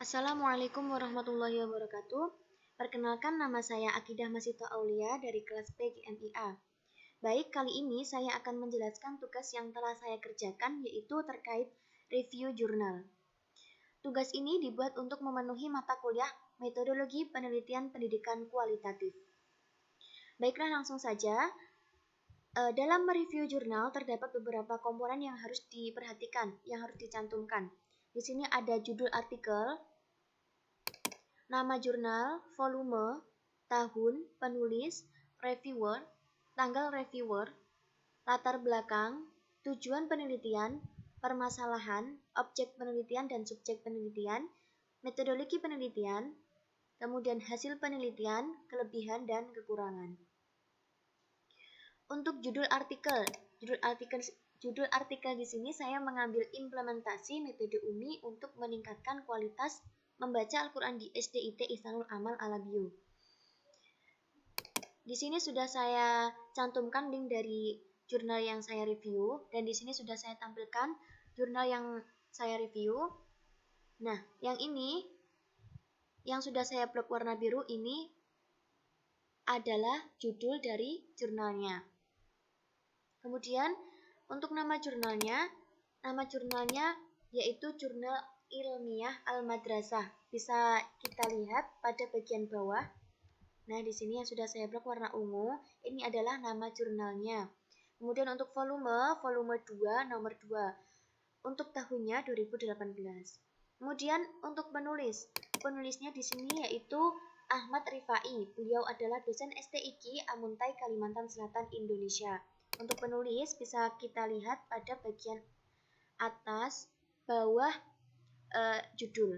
Assalamualaikum warahmatullahi wabarakatuh. Perkenalkan, nama saya Akidah Masito Aulia dari kelas PGMIA. Baik, kali ini saya akan menjelaskan tugas yang telah saya kerjakan, yaitu terkait review jurnal. Tugas ini dibuat untuk memenuhi mata kuliah Metodologi Penelitian Pendidikan Kualitatif. Baiklah, langsung saja. Dalam mereview jurnal terdapat beberapa komponen yang harus diperhatikan, yang harus dicantumkan. Di sini ada judul artikel, nama jurnal, volume, tahun, penulis, reviewer, tanggal reviewer, latar belakang, tujuan penelitian, permasalahan, objek penelitian dan subjek penelitian, metodologi penelitian, kemudian hasil penelitian, kelebihan dan kekurangan. Untuk judul artikel di sini saya mengambil implementasi metode UMI untuk meningkatkan kualitas membaca Al-Quran di SDIT Ihsanul Amal Alabio. Di sini sudah saya cantumkan link dari jurnal yang saya review, dan di sini sudah saya tampilkan jurnal yang saya review. Nah, yang ini, yang sudah saya blok warna biru ini adalah judul dari jurnalnya. Kemudian untuk nama jurnalnya yaitu Jurnal Ilmiah Al-Madrasah. Bisa kita lihat pada bagian bawah. Nah, di sini yang sudah saya blok warna ungu, ini adalah nama jurnalnya. Kemudian untuk volume 2, nomor 2. Untuk tahunnya 2018. Kemudian untuk penulisnya di sini yaitu Ahmad Rifai. Beliau adalah dosen STIQ Amuntai, Kalimantan Selatan, Indonesia. Untuk penulis bisa kita lihat pada bagian atas bawah judul.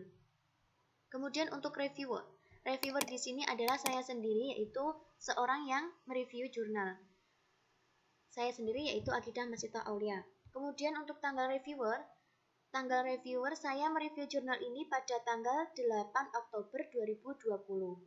Kemudian untuk reviewer di sini adalah saya sendiri, yaitu seorang yang mereview jurnal. Saya sendiri yaitu Akidah Masito Aulia. Kemudian untuk tanggal reviewer saya mereview jurnal ini pada tanggal 8 Oktober 2020.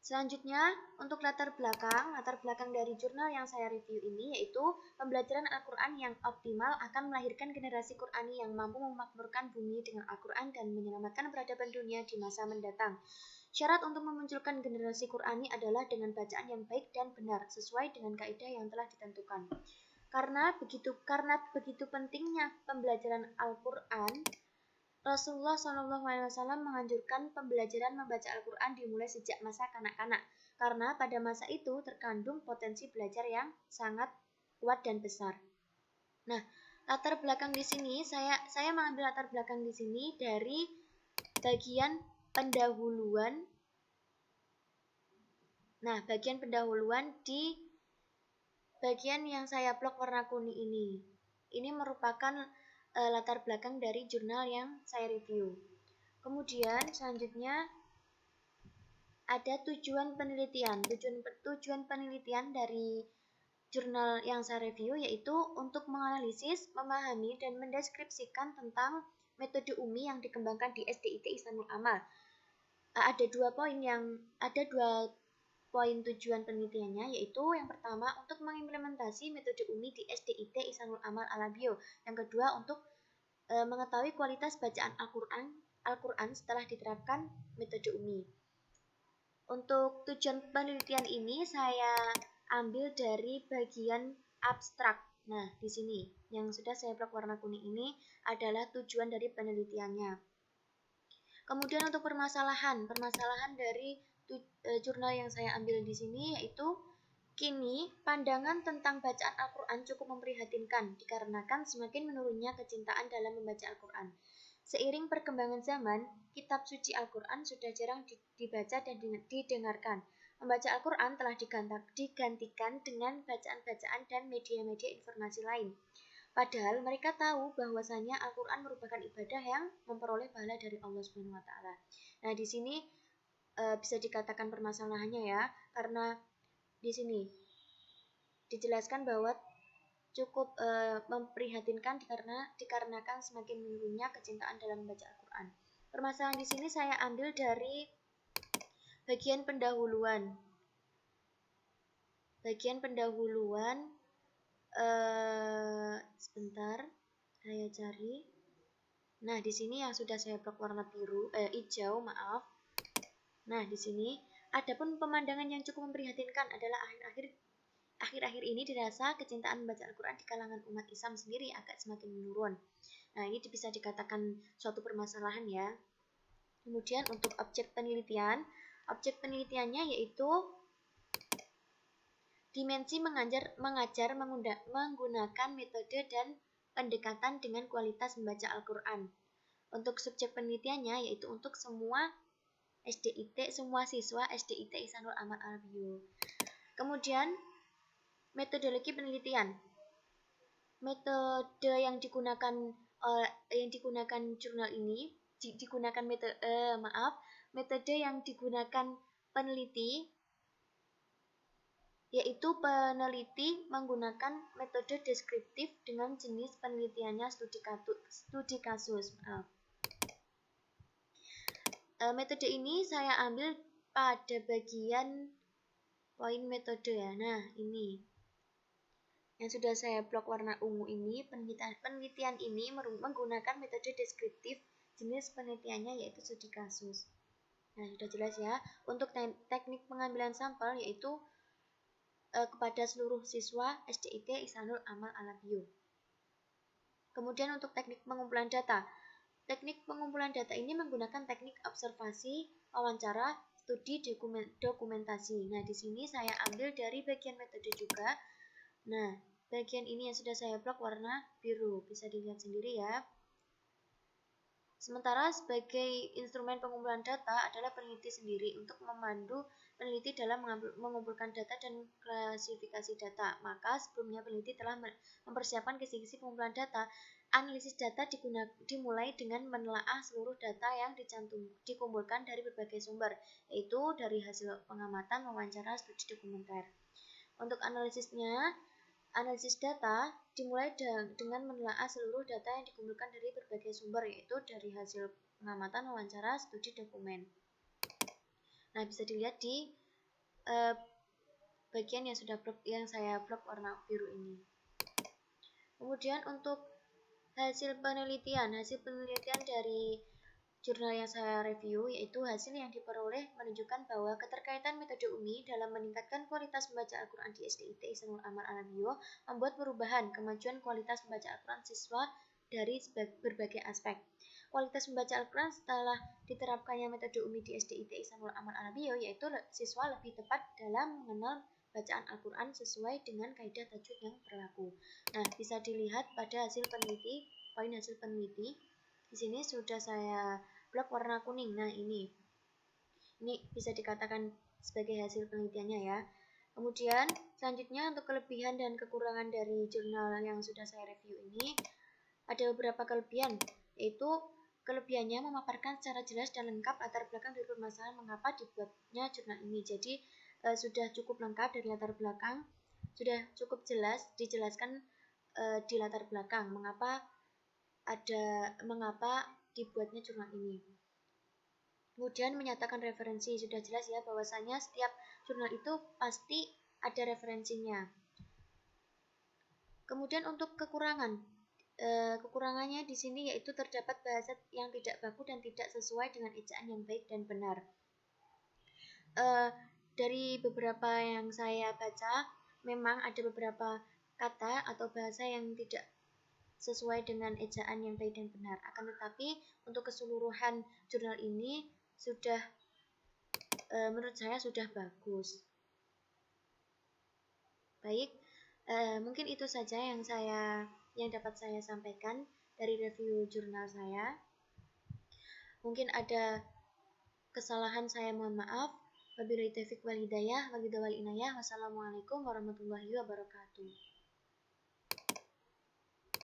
Selanjutnya, untuk latar belakang dari jurnal yang saya review ini yaitu pembelajaran Al-Quran yang optimal akan melahirkan generasi Qurani yang mampu memakmurkan bumi dengan Al-Quran dan menyelamatkan peradaban dunia di masa mendatang. Syarat untuk memunculkan generasi Qurani adalah dengan bacaan yang baik dan benar sesuai dengan kaidah yang telah ditentukan. Karena begitu pentingnya pembelajaran Al-Quran, Rasulullah SAW menganjurkan pembelajaran membaca Al-Quran dimulai sejak masa kanak-kanak, karena pada masa itu terkandung potensi belajar yang sangat kuat dan besar. Nah, latar belakang di sini saya mengambil latar belakang di sini dari bagian pendahuluan. Nah, bagian pendahuluan di bagian yang saya blok warna kuning ini. Ini merupakan latar belakang dari jurnal yang saya review. Kemudian selanjutnya ada tujuan penelitian. Tujuan penelitian dari jurnal yang saya review yaitu untuk menganalisis, memahami, dan mendeskripsikan tentang metode UMI yang dikembangkan di SDIT Ihsanul Amal. Ada dua poin tujuan penelitiannya, yaitu yang pertama untuk mengimplementasi metode UMI di SDIT Ihsanul Amal Alabio. Yang kedua untuk mengetahui kualitas bacaan Al-Quran setelah diterapkan metode UMI. Untuk tujuan penelitian ini saya ambil dari bagian abstrak. Nah, di sini yang sudah saya blok warna kuning ini adalah tujuan dari penelitiannya. Kemudian untuk permasalahan dari jurnal yang saya ambil di sini yaitu kini pandangan tentang bacaan Al-Quran cukup memprihatinkan dikarenakan semakin menurunnya kecintaan dalam membaca Al-Quran. Seiring perkembangan zaman, kitab suci Al-Quran sudah jarang dibaca dan didengarkan. Membaca Al-Quran telah digantikan dengan bacaan-bacaan dan media-media informasi lain. Padahal mereka tahu bahwasanya Al-Quran merupakan ibadah yang memperoleh pahala dari Allah SWT. Nah, di sini bisa dikatakan permasalahannya ya, karena di sini dijelaskan bahwa cukup memprihatinkan dikarenakan semakin menurunnya kecintaan dalam membaca Al-Quran. Permasalahan di sini saya ambil dari bagian pendahuluan. Sebentar, saya cari. Nah, di sini yang sudah saya blok warna hijau, maaf. Nah, di sini adapun pemandangan yang cukup memprihatinkan adalah akhir-akhir ini dirasa kecintaan membaca Al-Quran di kalangan umat Islam sendiri agak semakin menurun. Nah, ini bisa dikatakan suatu permasalahan ya. Kemudian untuk objek penelitiannya yaitu dimensi mengajar menggunakan metode dan pendekatan dengan kualitas membaca Al-Quran. Untuk subjek penelitiannya yaitu untuk semua siswa SDIT Ihsanul Amal Al-Bio. Kemudian metodologi penelitian. Metode yang digunakan jurnal ini metode yang digunakan peneliti yaitu peneliti menggunakan metode deskriptif dengan jenis penelitiannya studi kasus. Metode ini saya ambil pada bagian poin metode ya. Nah, ini yang sudah saya blok warna ungu ini, penelitian ini menggunakan metode deskriptif, jenis penelitiannya yaitu studi kasus. Nah, sudah jelas ya. Untuk teknik pengambilan sampel yaitu kepada seluruh siswa SDIT Ihsanul Amal Al-Bio. Kemudian untuk teknik pengumpulan data. Teknik pengumpulan data ini menggunakan teknik observasi, wawancara, studi, dokumentasi. Nah, di sini saya ambil dari bagian metode juga. Nah, bagian ini yang sudah saya blok warna biru. Bisa dilihat sendiri ya. Sementara sebagai instrumen pengumpulan data adalah peneliti sendiri untuk memandu peneliti dalam mengumpulkan data dan klasifikasi data. Maka sebelumnya peneliti telah mempersiapkan kisi-kisi pengumpulan data. Analisis data dimulai dengan menelaah seluruh data yang dikumpulkan dari berbagai sumber, yaitu dari hasil pengamatan, wawancara, studi dokumenter. Untuk analisis data dimulai dengan menelaah seluruh data yang dikumpulkan dari berbagai sumber, yaitu dari hasil pengamatan, wawancara, studi, dokumen. Nah, bisa dilihat di bagian yang saya blok warna biru ini. Kemudian untuk hasil penelitian dari jurnal yang saya review, yaitu hasil yang diperoleh menunjukkan bahwa keterkaitan metode UMI dalam meningkatkan kualitas membaca Al-Quran di SDIT Ihsanul Amal Al-Bio membuat perubahan kemajuan kualitas membaca Al-Quran siswa dari berbagai aspek. Kualitas membaca Al-Quran setelah diterapkannya metode UMI di SDIT Ihsanul Amal Al-Bio yaitu siswa lebih tepat dalam mengenal bacaan Al-Quran sesuai dengan kaidah tajwid yang berlaku. Nah, bisa dilihat pada poin hasil peneliti. Di sini sudah saya blok warna kuning. Nah, ini bisa dikatakan sebagai hasil penelitiannya ya. Kemudian selanjutnya untuk kelebihan dan kekurangan dari jurnal yang sudah saya review ini, ada beberapa kelebihan, yaitu kelebihannya memaparkan secara jelas dan lengkap latar belakang dari permasalahan mengapa dibuatnya jurnal ini. Jadi sudah cukup lengkap dari latar belakang, sudah cukup jelas dijelaskan di latar belakang mengapa dibuatnya jurnal ini. Kemudian menyatakan referensi, sudah jelas ya bahwasanya setiap jurnal itu pasti ada referensinya. Kemudian untuk kekurangannya di sini yaitu terdapat bahasa yang tidak baku dan tidak sesuai dengan ejaan yang baik dan benar. Dari beberapa yang saya baca, memang ada beberapa kata atau bahasa yang tidak sesuai dengan ejaan yang baik dan benar. Akan tetapi untuk keseluruhan jurnal ini sudah menurut saya sudah bagus. Baik, mungkin itu saja yang dapat saya sampaikan dari review jurnal saya. Mungkin ada kesalahan, saya mohon maaf. Wabillahi taufiq wal hidayah, wabillahi wal inayah. Wassalamualaikum warahmatullahi wabarakatuh.